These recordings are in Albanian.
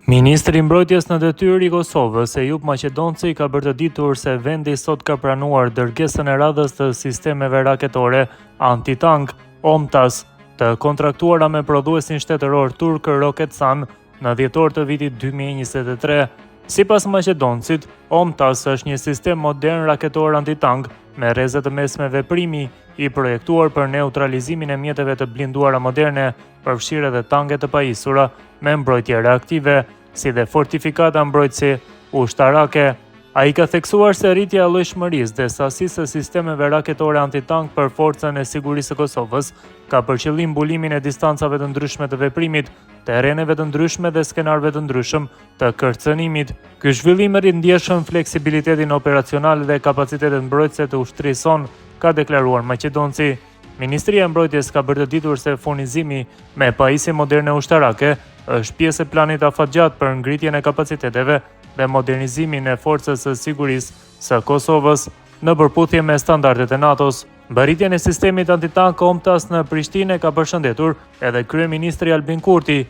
Ministri i Mbrojtjes në detyrë i Kosovës, Ejup Maqedonci, ka bërë të ditur se vendi sot ka pranuar dërgesën e radhës të sistemeve raketore antitank OMTAS të kontraktuara me prodhuesin shtetëror turk Roketsan në dhjetor të vitit 2023. Sipas Maqedoncit, OMTAS është një sistem modern raketor antitank me rreze të mesme veprimi i projektuar për neutralizimin e mjeteve të blinduara moderne, përfshirë edhe tanke të pajisura me mbrojtje reaktive, si dhe fortifikata mbrojtësi ushtarake. Ai ka theksuar se rritja e llojshmërisë dhe sasisë së sistemeve raketore antitank për forcën e sigurisë së Kosovës ka për qëllim mbulimin e distancave të ndryshme të veprimit, terreneve të ndryshme dhe skenarëve të ndryshëm të kërcënimit. Ky zhvillim rindjeshëm fleksibilitetin operacional dhe kapacitetet mbrojtëse të ushtrisë son, ka deklaruar Maqedonci. Ministria e Mbrojtjes ka bërë të ditur se furnizimi me pajisje moderne ushtarake është pjesë e planit afatgjat për ngritjen e kapaciteteve dhe modernizimin e forcës së sigurisë së Kosovës në përputhje me standardet e NATO-s. Mbaritjen e sistemit antitank OMTAS në Prishtinë ka përshëndetur edhe kryeministri Albin Kurti.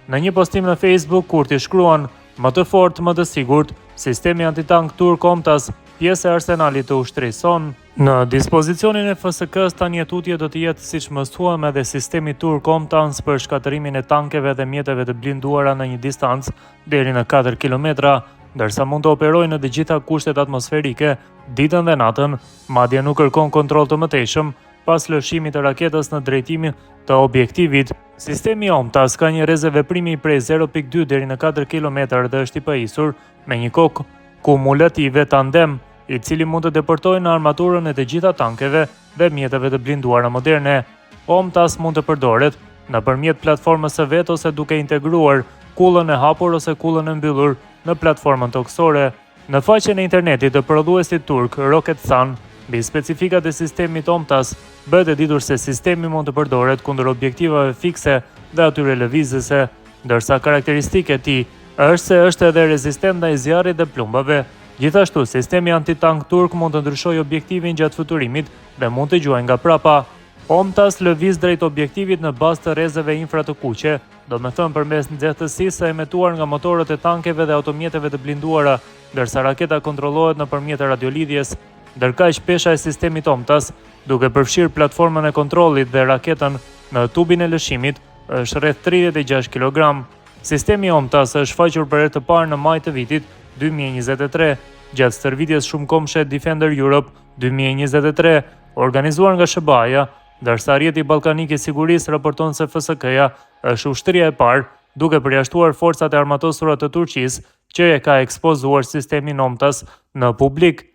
Në një postim në Facebook, Kurti shkruan: "Më të fortë, më të sigurt, sistemi antitank turk OMTAS, pjesë e arsenalit të ushtrisë son." Në dispozicionin e FSK-s tani tutje do të jetë, siç më thuam, edhe sistemi turk OMTAS për shkatërimin e tankeve dhe mjeteve të blinduara në një distancë deri në 4 kilometra, ndërsa mund të operojë në të gjitha kushtet atmosferike, ditën dhe natën, madje nuk kërkon kontroll të mëtejshëm pas lëshimit të raketës në drejtimin të objektivit. Sistemi OMTAS ka një rrezë veprimi prej 0.2 deri në 4 kilometër dhe është i pajisur me një kokë kumulative tandem, i cili mund të deportojë në armaturën e të gjitha tankeve dhe mjeteve të blinduara moderne. OMTAS mund të përdoret nëpërmjet platformës së vet ose duke integruar kullën e hapur ose kullën e mbyllur në platformën toksore. Në faqen e internetit të prodhuesit turk Roketsan, mbi specifikat e sistemit OMTAS, bëhet e ditur se sistemi mund të përdoret kundër objektivave fikse dhe atyre lëvizëse, ndërsa karakteristike e tij është se është edhe rezistent ndaj zjarrit dhe plumbave. Gjithashtu, sistemi antitank turk mund të ndryshojë objektivin gjatë fluturimit dhe mund të gjuajë nga prapa. OMTAS lëviz drejt objektivit në bazë të rrezeve infra të kuqe, domethënë përmes nxehtësisë së emetuar nga motorët e tankeve dhe automjeteve të blinduara, ndërsa raketa kontrollohet nëpërmjet radiolidhjes. Ndërkaq pesha e sistemit OMTAS, duke përfshirë platformën e kontrollit dhe raketën në tubin e lëshimit, është rreth 36 kg. Sistemi OMTAS është shfaqur për herë të parë në maj të vitit 2023, gjatë stërvitjes shumëkombëshe Defender Europe 2023, organizuar nga SBA-ja, ndërsa rrjeti ballkanik i sigurisë raporton se FSK-ja është ushtria e parë duke përjashtuar forcat e armatosura të Turqisë që e ka ekspozuar sistemin OMTAS në publik.